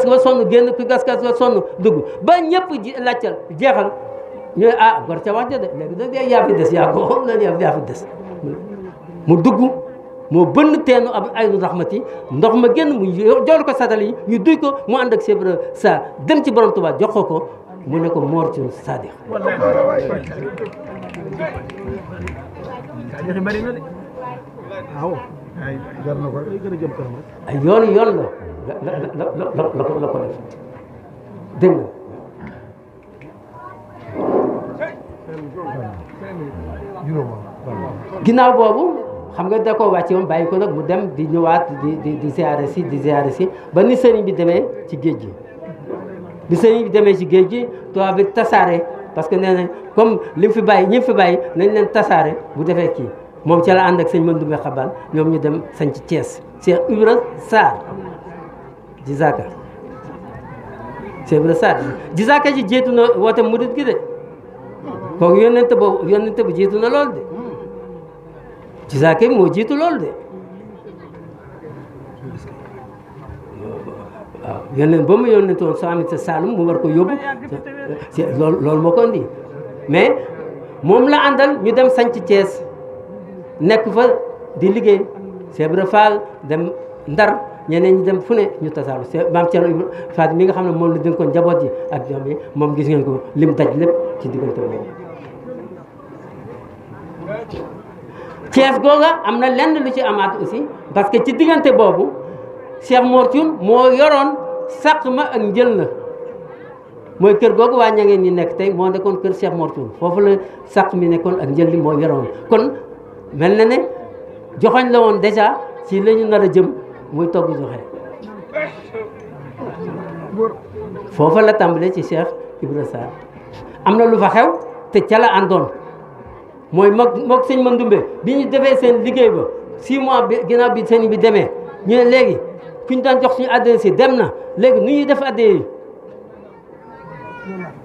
ba sonn génn ku gas ba sonn dugg ba ñëpp ji laccal jeexal ñu gor ca wax ja de léegi da yaa fi des yaa ko xool la yaa fi des mu dugg moo bënn teenu ab ay rahmati ndox ma génn mu jool ko satal yi ñu duy ko mu ànd ak Cheikh Ibra Sarr dem ci borom Tuubaa jox ko mu ne ko Mor Thioune Sadikh ay yoon la ko def dégg nga ginnaaw boobu xam nga da koo wàcce woon bàyyi ko nag mu dem di ñëwaat di ziare si ba ni sëriñ bi demee ci géej gi bi sëriñ bi demee ci géej gi tubaab bi tasaare parce que nee na comme ñi fi bàyyi nañ leen tasaare bu defee kii moom ca la ànd ak sëñ Mandoumbe Xabaan ñoom ñu dem sañ ci Thiès Cheikh Ibra Sarr Jizaka Cheikh Ibra Sarr Jizaka ji jiitu na woote murit gi de kooku yónnente bu jiitu na lool de Jizaka moo jiitu lool de waaw yónneen ba mu yónnente woon soo amit sa Saalum mu war ko yóbbu loolu moo ko indi mais moom la àndal ñu dem sañ ci Thiès nekk fa di liggéey Cheikh Ibra Fall dem Ndar ñeneen ñi dem fu ne ñu tasaaru maam Thierno Ibra Fall mi nga xam ne moom la dénkoon njaboot ji ak ñoom yi moom gis ngeen ko lim daj lépp ci diggante boobu. Thiès googa am na lenn lu ci amaat aussi parce que ci diggante boobu Cheikh Mor Thioune moo yoroon sàq ma ak njël na mooy kër googu waa ña ngeen ñi nekk tey moo nekkoon kër Cheikh Mor Thioune foofu la sàq mi nekkoon ak njël li moo yoroon kon mel na ne joxoñ la woon déjà ci la ñu nar a jëm muy togg joxe foofa la tàmbalee ci Cheikh Ibra Sarr am na lu fa xew te ca la àndoon mooy mook sëñ Mandoumbe bi ñu defee seen liggéey ba 6 mois bi ginnaaw bi sëñ bi demee ñu ne léegi ku ñu daan jox suñu addiya si dem na léegi nu ñuy def addiya yi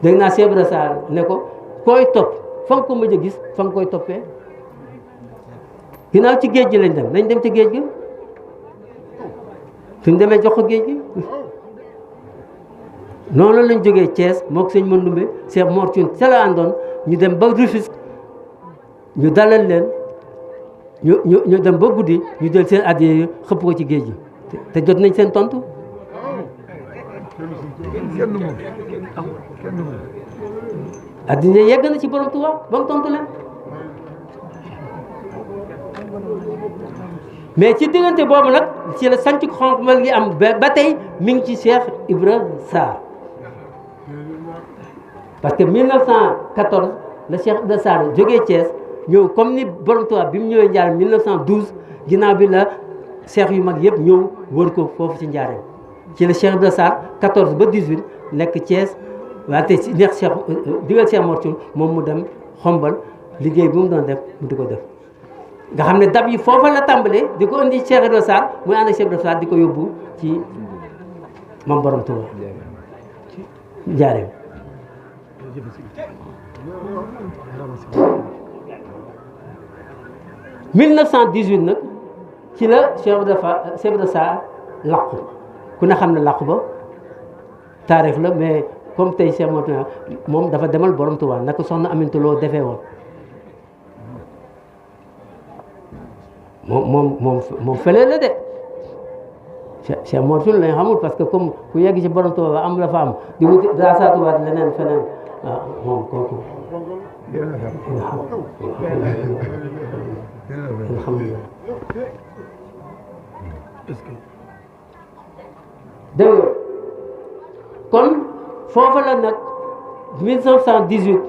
dégg naa Cheikh Ibra Sarr ne ko koy topp fa nga ko mën a gis fa nga koy toppee ginnaaw ci géej gi lañ dem nañ dem ci géej gi suñ demee jox ko géej gi noonu lañ jógee Thiès mook sëñ Mandoumbe Cheikh Mor Thioune ca la àndoon ñu dem ba Rufisque ñu dalal leen ñu dem ba guddi ñu jël seen addiya yi xëpp ko ci géej gi te jot nañ seen tontu addiya yegg na ci borom Tuubaa ba mu tontu leen mais ci diggante boobu nag ci la sanc xonqmal gi am ba tey mi ngi ci Cheikh Ibra Sarr parce que 1914 la Cheikh Ibra Sarr jógee Thiès ñëw comme ni borom Tuubaa bi mu ñëwee Njaaréem 1912 ginnaaw bi la cheikh yu mag yëpp ñëw wër ko foofu ci Njaaréem ci la Cheikh Ibra Sarr 14 ba 18 nekk Thiès wante ci neex Cheikh digal Cheikh Mor Thioune moom mu dem Xombal liggéey bi mu doon def mu di ko def nga xam ne dab yi foofa la tàmbalee di ko indi Cheikh Ibra Sarr muy ànd ak Cheikh Ibra Sarr di ko yóbbu ci moom borom Tuubaa Njaaréem « 1918 nag ci la Cheikh Ibra Sarr làqu ku ne xam ne làqu ba taarix la mais comme tey Cheikh Mor moom dafa demal borom Tuubaa naka soxna Aminta Lo defee woon moom fële la de Cheikh Mor Thioune lañ xamul parce que comme ku yegg ci borom Tuubaa ba am la fa am di wuti daa saatuwaat leneen feneen waaw moom kooku alhamdulilah dégg nga kon foofa la nag 1918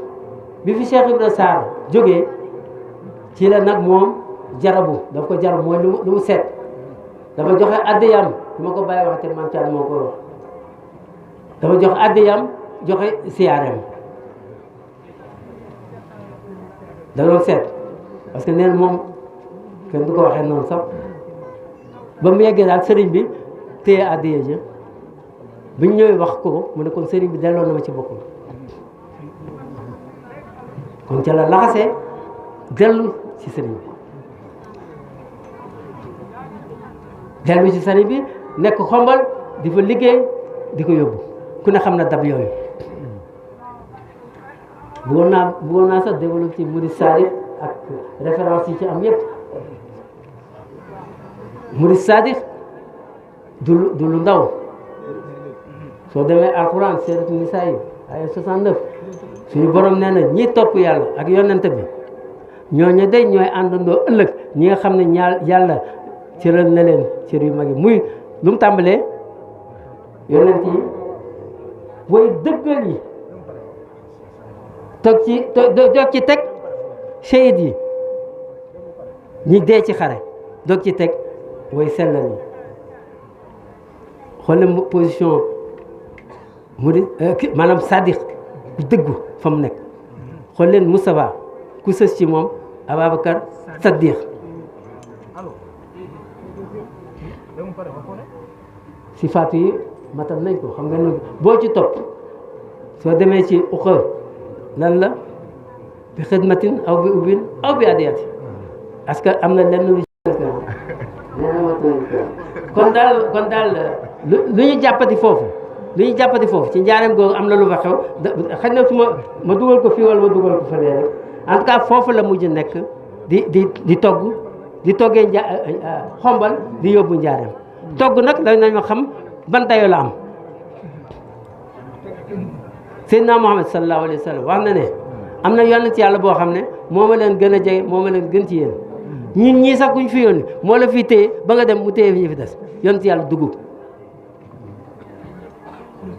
bi fi Cheikh Ibra Sarr jógee ci la nag moom jarabu daf ko jarabu mooy lu mu seet dafa joxe addiyam lu ma ko bàyyi wax te maam Thiam moo ko wax dafa joxe addiyam joxe siyaareem da doon seet parce que neen moom kenn du ko waxee noonu sax ba mu yeggee daal sëriñ bi téye addiya ja bi ñu ñëwee wax ko mu ne kon sëriñ bi delloo na ma ci boppam kon ca la laxasee dellu ci sëriñ bi dellu ci sëriñ bi nekk Xombal di fa liggéey di ko yóbbu ku ne xam na dab yooyu bëggoon naa sax développé ci murid sadiq ak référence yi ci am yëpp murid sadiq du lu ndaw soo demee alquran suuratu nisaa yi ay 69 suñu borom nee na ñi topp yàlla ak yonent bi ñooñu day ñooy àndandoo ëllëg ñi nga xam ne yàlla cëral na leen cër yu mag yi muy lu mu tàmbalee yonent yi way dëggal yi toog ci teg shahid yi ñi dee ci xare doog ci teg way sellal yi xoolal position murid maanaam sadiq ku dëggu fa mu nekk xool leen Moustapha ku sës ci moom Ababacar Saddiq sifaatu yi matal nañ ko xam nga ne boo ci topp soo demee ci uxa lan la bi xidmatin aw bi ubbil aw bi adiyati parce que am na lenn lu kon daal lu ñu jàppati foofu ci njaareem googu am na lu fa xew xëy na su ma dugal ko fii wala ma dugal ko fële rek en tout cas foofu la mujj nekk di toggee xombal di yóbbu njaareem togg nag dañ ma xam ban dayo la am Seydina Muhammad sallallahu alayhi wa sallam wax na ne am na yonent yàlla boo xam ne moo ma leen gën a jege moo ma leen gën ci yéen ñun ñii sax kuñ fi yónni moo la fii téye ba nga dem mu téye fi ñu fi des yonent yàlla dugub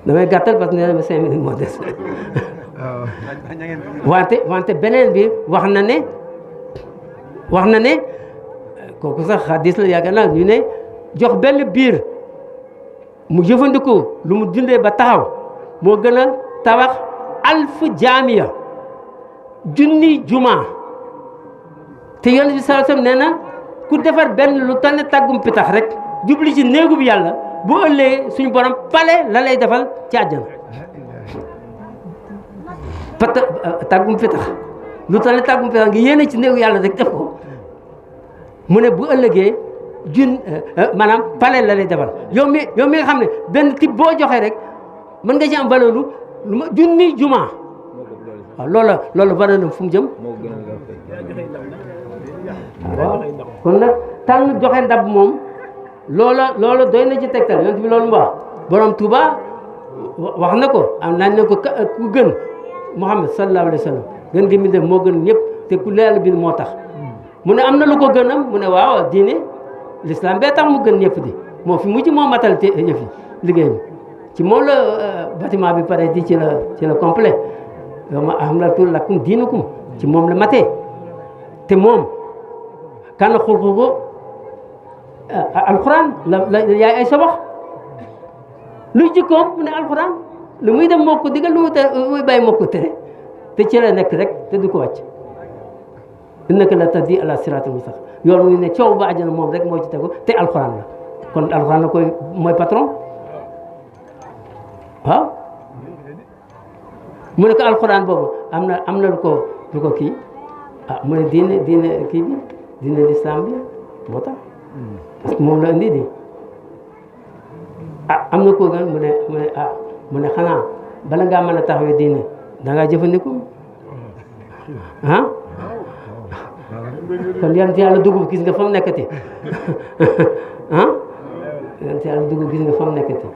damay gàttal parce que nee na ma 5 minutes moo des wante beneen bi wax na ne kooku sax xadis la yàgg naa ñu ne jox benn biir mu jëfandikoo lu mu dundee ba taxaw moo gën a tabax 1000 jaamiya junni juma te yonent bi sallallahu alayhi wasallam nee na ku defar benn lu toll ne tàggum pitax rek jubli ci néegu bi yàlla bu ëllëgee suñu borom pale la lay defal ci àjjana tàggum pitax lu toll ne tàggum pitax nga yéene ci néegu yàlla rek def ko mu ne bu ëllëgee maanaam pale la lay defal yow mi nga xam ne benn type boo joxee rek mën nga ci am valeur lu ma junni juma waaw loolu valeur fu mu jëm waaw kon nag tànn joxe ndab moom loola doy na ci tegtal yonent bi loolu mu wax borom Touba wax na ko am naan ne ko ku gën Muhammad sallallahu alayhi wa sallam gën gi mi def moo gën ñëpp te ku leer bi moo tax mu ne am na lu ko gënam mu ne waaw diine l'islam bee tax mu gën ñëpp di moo fi mujj moo matal te yëf yi liggéey bi ci moom la bâtiment bi pare di ci la complet yow ma ahlaltu lakum diinakum ci moom la matee te moom kan xulquhu alquran la yaay ay sa wax luy jikkoom mu ne alquran lu muy dem moo ko digal lu muy bàyyi moo ko tere te ci la nekk rek te du ko wàcc innaka la tahdi ala siratil mustaqim yoon muy ne coow ba àjjana moom rek moo ci tegu te alquran la kon alquran la koy mooy patron waaw mu ne ko alquran boobu am na lu ko kii mu ne diine kii bi diine l'islam bi moo tax parce que moom la indi di am na koo gën mu ne xanaa bala ngaa mën a taxawee diine da ngaa jëfandikoo kon yonent yàlla dugub gis nga fa mu nekkati yonent yàlla dugub gis nga fa mu nekkati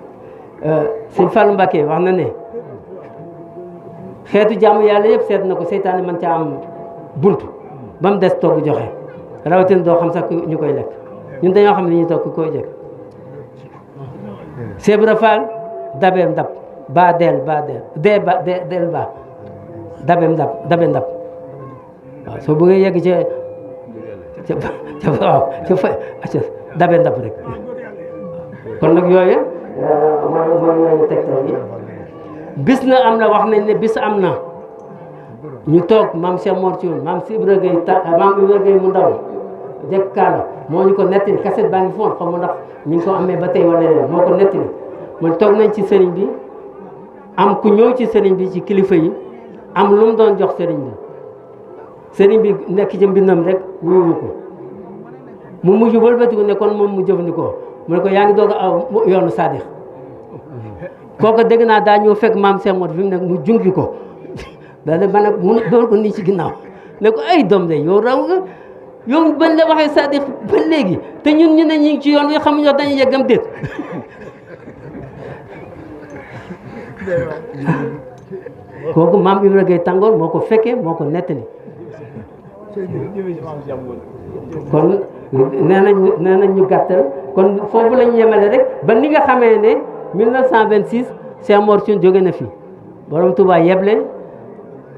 sëñ Fallou Mbacké wax na ne xeetu jàmm yàlla yëpp seet na ko seytaane man ca am bunt ba mu des togg joxe rawatina doo xam sax ñu koy lekk ñun dañoo xam ne ñuy togg koy jekk Sebra Fall dabeem ndab ba del dee ba del ba dabeem ndab waaw soo bëggee yegg ca dabe ndab rek kon nag yooyu mooy tegtal yi bis na am na wax nañ ne bis am na ñu toog maam Cheikh Mor Thioune maam si Ibra Gueye mu ndaw jekk kaala moo ñu ko nettali cassette baa ngi foon xam ndax ñu ngi ko amee ba tey wala leen moo ko nettali man toog nañ ci sëriñ bi am ku ñëw ci sëriñ bi ci kilifa yi am lu mu doon jox sëriñ bi nekk ci mbindam rek wuyu ko mu mujj wëlbatiku ne kon moom mu jëfandikoo mu ne ko yaa ngi doog a aw yoonu Sadix kooku dégg naa daa ñëw fekk maam Cheikh Modou fi mu nekk mu jungi ko daal man nag mu door ko nii ci ginnaaw ne ko ay doom de yow raw nga yow bañ la waxee Sadiq ba léegi te ñun ñu ne ñu ngi ci yoon wi xamuñu dañuy yeggam déet kooku maam Ibra Gueye Tàngoor moo ko fekkee moo ko nettali kon nee nañ ñu gàttal kon foofu la ñu yemale rek ba ni nga xamee ne 1926 Cheikh Mor Thioune jóge na fi borom Touba yeble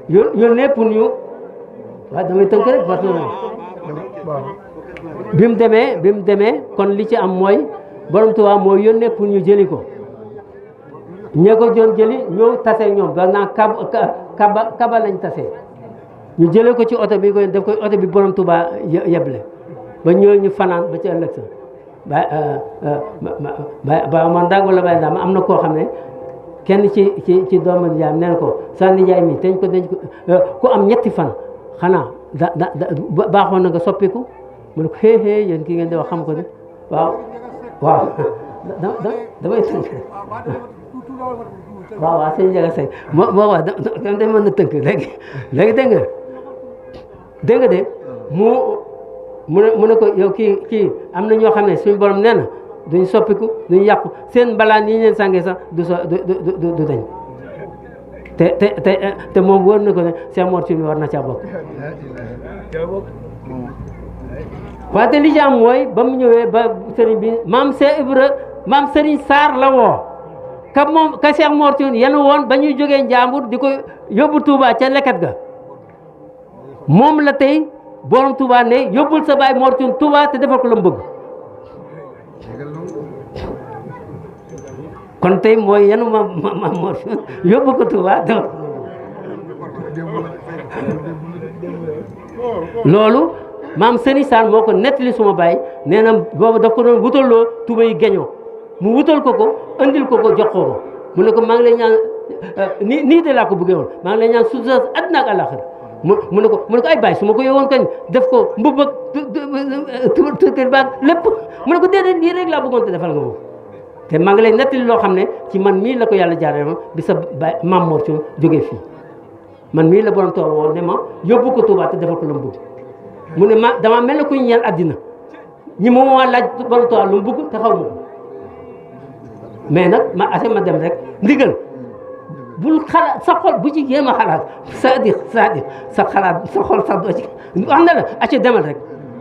yónnee pour ñu waaw damay tënk rek parce que bi mu demee kon li ci am mooy borom Touba moo yónnee pour ñu jëli ko ñee ko doon jëli ñëw tase ñoom ba naa kaba lañ tase ñu jëlee ko ci oto bi koy def ko oto bi borom Touba yeble ba ñëw ñu fanaan ba ci ëllëg sa ba man daag wala bay ndaam am na koo xam ne kenn ci doomu nijaay nee na ko sa nijaay mi teñ ko denc ko ku am ñetti fan xanaa baaxoon na nga soppiku mu ne ko xëy yéen kii ngeen di wax xam ko de waaw damay tënk waaw sëñ Ndiaga Seck moo wax dañ mën na tënk léegi dégg nga de mu ne ko yow kii am na ñoo xam ne suñu borom nee na duñ soppiku duñ yàqu seen mbalaan yi leen sàngee sax du dañ te moom wóor na ko ne Cheikh Mor Thioune war na caa bokk wante li ci am mooy ba mu ñëwee ba sëriñ bi maam Serigne Sarr la woo ka Cheikh Mor Thioune yenu woon ba ñuy jógee Njàmbur di ko yóbbu Touba ca leket ga moom la tey borom Touba ne yóbbul sa baay Mor Thioune Touba te defal ko la mu bëgg kon tey mooy yenu ma Mor Thioune yóbbu ko Touba defal loolu maam Serigne Sarr moo ko nettali suma baay nee na boobu daf ko doon wutaloo tuba yi geñoo mu wutal ko andil ko jox ko mu ne ko maa ngi lay ñaan nii de laa ko bëggee woon maa ngi lay ñaan suuf àddina ak àllaaxira mu ne ko ay baay su ma ko yowoon kañ def ko mbubb ak kër baag lépp mu ne ko déedéet lii rek laa bëggoon te defal nga moom te maa ngi lay nettali loo xam ne ci man mii la ko yàlla jaaree ma bi sa baay maam Mor Thioune jógee fii man mii la borom toog woon ne ma yóbbu ko Touba te defal ko lu mu bëgg mu ne ma dama mel ne kuy ñaan àddina ñi ma laaj borom toog lu mu bëgg te xaw ma ko mais nag ma dem rek ndigal bul xalaat sa xol bu ci jéem a xalaat c'est-à-dire sa xalaat sa xol sax doo ci wax na la acca demal rek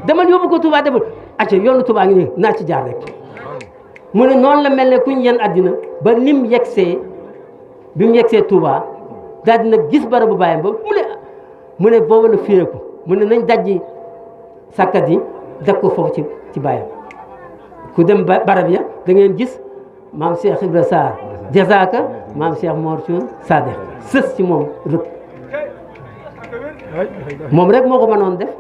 demal yóbbu ko Touba defal acca yoonu Touba ngi nii naa ci jaar rek mu ne noonu la mel ne kuñ yenn àddina ba nim yegsee bi mu yegsee Touba daal dina gis barabu bàyyam ba mu ne boobu la fireeku mu ne nañ dajji sàkkat yi def ko foofu ci bàyyam ku dem barab ya da ngeen gis maam Cheikh Ibra Sarr jazaaka maam Cheikh Mor Thioune Sadiq sës ci moom rëkk moom rek moo ko mënoon def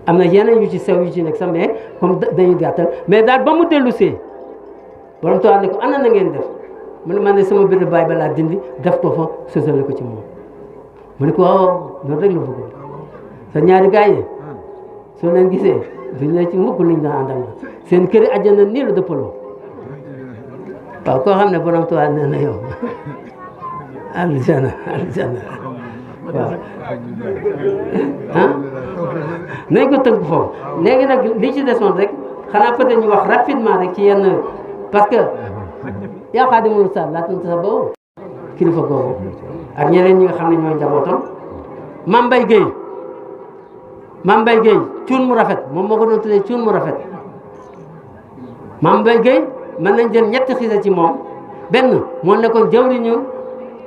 am na yeneen yu ci sew yu ci nekk sax mais comme dañuy gàttal mais daal ba mu dellu see borom toog ne ko ana na ngeen def mu ne man ne sama biir baay balaa dindi def ko fa sësale ko ci moom mu ne ko waaw loolu rek la bëggoon sa ñaari gars yi soo leen gisee duñ la ci mukk liñ daan àndal seen këri àjjana nii la dëppaloo waaw koo xam ne borom tubaab nee na yow aljana waaw nañ ko tënk foofu léegi nag li ci desoon rek xanaa peut-être ñu wax rapidement rek ci yenn parce que yaa Xaadimul Ustaaz laa tënk sa boobu kilifa googu ak ñeneen ñi nga xam ne ñooy njabootam Mame Mbaye Gueye cuun mu rafet moom moo ko doon tuddee cuun mu rafet Mame Mbaye Gueye mën nañ jël ñetti xisa ci moom benn moo nekkoon jawriñu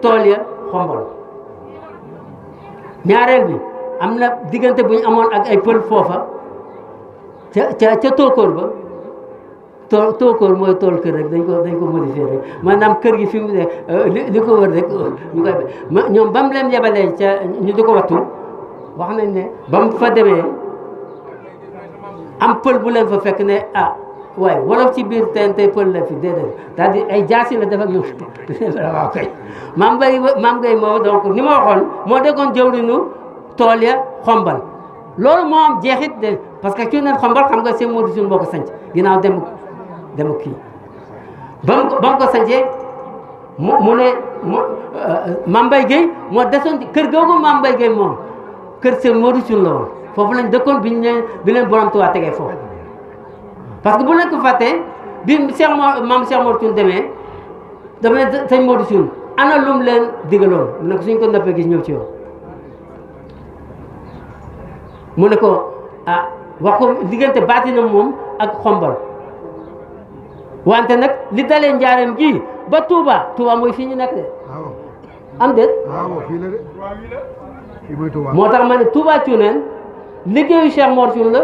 tool ya Xombol ñaareel bi am na diggante bu ñu amoon ak ay pël foofa ca tóokóor ba tóokóor mooy tool kër rek dañ ko modifié rek maanaam kër gi fi mu ne li ko wër rek ñu koy ñoom ba mu leen yebalee ca ñu di ko wattu wax nañ ne ba mu fa demee am pël bu leen fa fekk ne waaye wolof ci biir tey pël la fi déedéet c'est-à-dire ay jaasi la def ak ñu waaw kay Mame Gueye moo donc ni ma waxoon moo déggoon jëwriñu tool ya Xombal loolu moo am jeexit de parce que ci neen Xombal xam nga seen Modou Thioune boo ko sanc ginnaaw dem kii ba mu ko sañcee mu ne Mame Mbaye Guèye moo desoon kër googu Mame Mbaye Guèye moom kër seen Modou Thioune la woon foofu lañ dëkkoon bi leen borom Tuubaa tegee foofu parce que bu leen ko fàttee bi maam Cheikh Mor Thioune demee dafa ne sëñ Modou Thioune ana lum leen digaloon mu ne ko suñ ko noppee gis ñëw ci yow mu ne ko wax ko diggante baatinam moom ak xombal wante nag li dalee njaareem gi ba Touba mooy fii ñu nekk de am déet moo tax ma ne Touba Thiounène liggéeyu Cheikh Mor Thioune la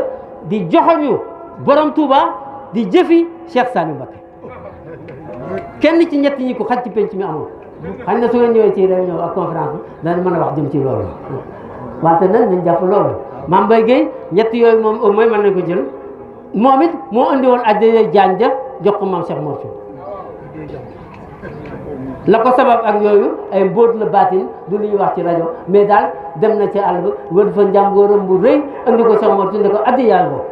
di joxoñu borom Touba di jëfi Cheikh Saliou Mbacké kenn ci ñett ñi ko xaj ci penc mi amul xañ na su ngeen ñëwee ci réunion ak conférence bi danañ mën a wax jëm ci loolu wante nag nañ jàpp loolu Mame Mbaye Guèye ñett yooyu moom au moins mën nañ ko jël moom it moo andi woon addiya jaan ja jox ko maam Cheikh Mor Thioune la ko sabab ak yooyu ay mbóot la baatin du lu ñuy wax ci rajo mais daal dem na ci àll ba wër fa njàmbooram bu rëy andi ko Cheikh Mor Thioune ne ko addiya boobu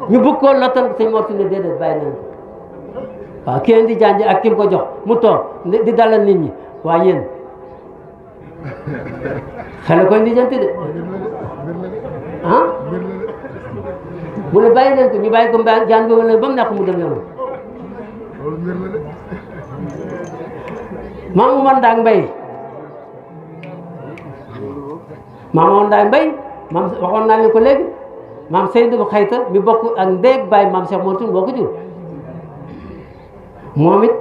ñu bëgg koo lottal sëñ Mor Thioune ne déedéet bàyyi nañ ko waaw kenn di jaan ji ak kim ko jox mu toog di dalal nit ñi waa yéen xale koy lijjanti de mu ne bàyyi leen ko ñu bàyyi ko jaan bi wala ba mu nekk mu dem yoonam maam Oumar Ndak Mbaye maam waxoon naa leen ko léegi maam Seydou Xayta mi bokk ak ndeeg bàyyi maam Cheikh Mor Thioune boo ko jur moom it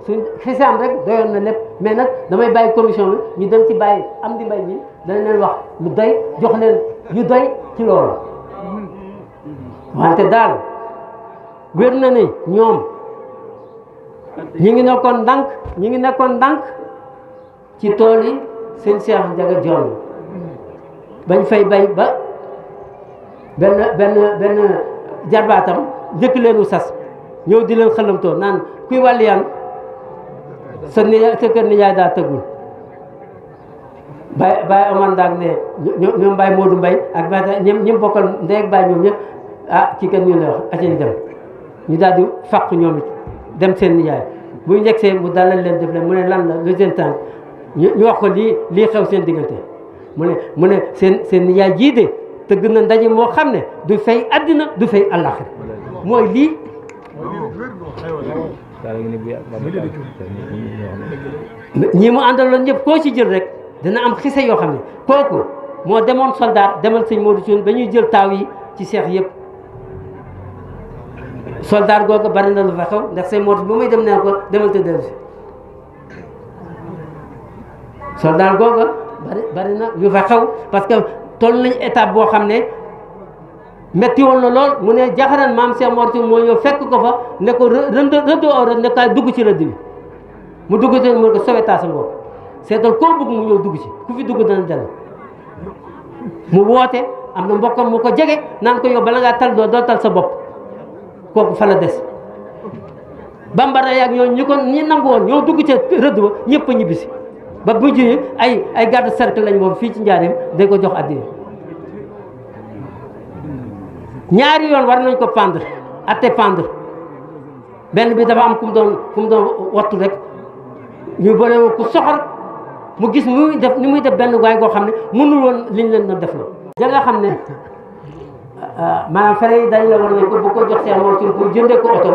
suñ xisaam rek doyoon na lépp mais nag damay bàyyi commission bi ñu dem ci bàyyi am di mbay mi dana leen wax lu doy jox leen yu doy ci loolu wante daal wér na ni ñoom ñi ngi nekkoon ndànk ci tool yi seen Cheikh Ndiaga Dione bañ fay bay ba benn jarbaatam njëkk leenu sas ñëw di leen xëlamtoo naan kuy wàlliyaan sa kër nijaay daa tëggul Baye Omar Ndak ne ñoom Baye Modou Mbaye ak Baye ñi bokkal ndey ak Baye ñoom ñëpp ci kenn ñu lay wax aceen dem ñu daal di fàq ñoom it dem seen nijaay bu ñu yegsee mu dalal leen def leen mu ne lan la le seen tànk ñu wax ko lii xew seen diggante mu ne seen nijaay jii de tëgg na ndaje moo xam ne du fay àddina du fay àllaaxira mooy lii ñi mu àndaloon ñëpp koo ci jël rek dina am xise yoo xam ne kooku moo demoon soldat demal sëñ Modou Thioune ba ñuy jël taaw yi ci seex yëpp soldat googu bari na lu fa xew ndax sëñ Modou bu muy dem neen ko demal te dellu si soldat googu bari na yu fa xew parce que toll nañ étape boo xam ne metti woon na lool mu ne jaxaran maam Cheikh Mor Thioune moo ñëw fekk ko fa ne ko rëdd or ne kaay dugg ci rëdd bi mu dugg ci mu ko sowetaas sa bopp seetal koo bëgg mu ñëw dugg ci ku fi dugg dana dellu mu woote am na mbokkam mu ko jege naan ko yow bala ngaa tal doo tal sa bopp kooku fa la des bambara yaag ñi nangu woon ñoo dugg ca rëdd ba ñëpp a ñibbisi ba bu jëyee ay garde cercle lañ moom fii ci njaareem day ko jox addiya ñaari yoon war nañ ko pendre atte pendre benn bi dafa am ku mu doon wattu rek ñu boole ku soxor mu gis ni muy def benn waay goo xam ne mënul woon liñ leen doon def la ja nga xam ne maanaam fere yi dañ la war nañ ko bu ko jox Cheikh Mor Thioune pour jëndee ko oto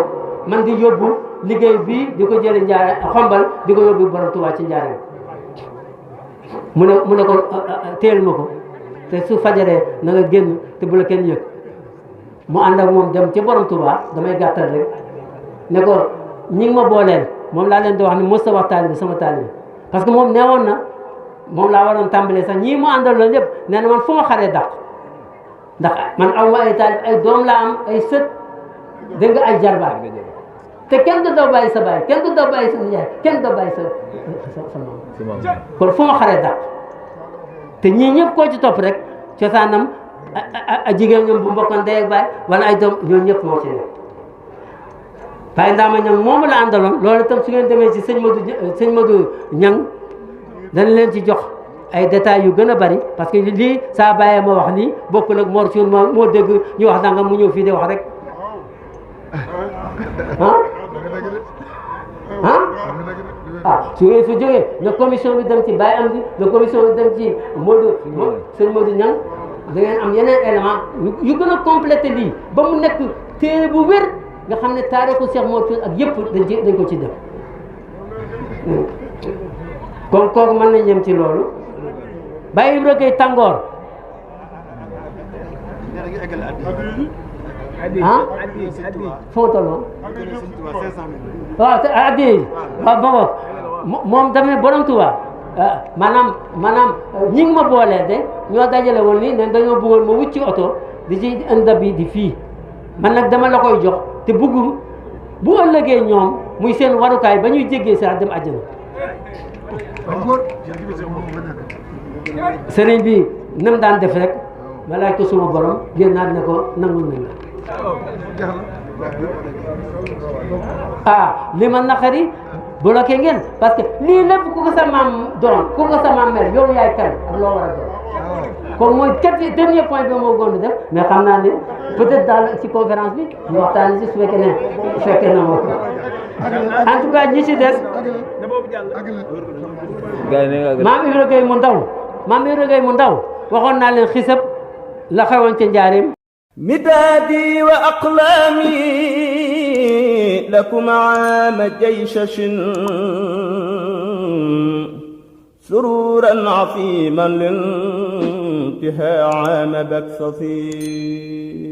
man di yóbbu liggéey bii di ko jële njaare xombal di ko yóbbu borom Tuubaa ci njaareem mu ne ko téel ma ko te su fajaree na nga génn te bu la kenn yëg mu ànd ak moom dem ci borom Tuubaa damay gàttal rek ne ko ñi ngi ma booleel moom laa leen di wax ne mos ta wax taalibi sama taalibi parce que moom nee woon na moom laa waroon tàmbalee sax ñii mu àndal loolu lépp nee na man fu ma xaree dàq ndax man aw ma ay taalib ay doom laa am ay sët dégg nga ay jarbaat te kenn du daw bàyyi sa baay kenn du daw bàyyi sa nijaay kenn du daw bàyyi sa maam kon fu ma xaree dàq te ñii ñëpp koo ci topp rek cosaanam a jigéen ñoom bu mbokkoon ndey ak baay wala ay doom ñoo ñëpp moo ci nekk Baye Ndama Niang moomu la àndaloon loolu itam su ngeen demee ci sëñ Modou Niang dana leen ci jox ay détails yu gën a bari parce que lii saa bàyyee ma wax nii bokkul ak Mor Thioune moo dégg ñu wax danga mu ñëw fii di wax rek su ngeen fa jógee na commission bi dem ci Baye Amdi na commission bi dem ci Modou sëñ Modou Niang da ngeen am yeneen élément yu gën a complété lii ba mu nekk téere bu wér nga xam ne taarixu Cheikh Mor Thioune ak yëpp dañ ko ci def kon kooku mën nañ yem ci loolu Baye Ibra Gueye Tàngoor foo tolloo waaw addi yi waaw boobu moom tamit borom Tuuba maanaam ñi ngi ma boolee de ñoo dajale woon ni ne dañoo bëggoon ma wucci oto di ci ënda bi di fii man nag dama la koy jox te bëgg bu ëllëgee ñoom muy seen warukaay ba ñuy jéggee saa dem àjjana sëriñ bi nam daan def rek ma laaj ko suma borom génnaat ne ko nangul nañ la li ma naqari bloqué ngeen parce que lii lépp ku ko sa maam doon ku ko sa maam mel yow yaay kan ak loo war a doon kon mooy dernier point bi moo gën def mais xam naa ne peut-être daal ci conférence bi ñu waxtaan ci su fekkee na moo ko en tout cas ñi ci des maam Ibra Gueye mu ndaw waxoon naa leen xisab la xewoon ca njaareem مدادي وأقلامي لكم عام جيشش سرورا عظيما لانتهاء عام بكسصي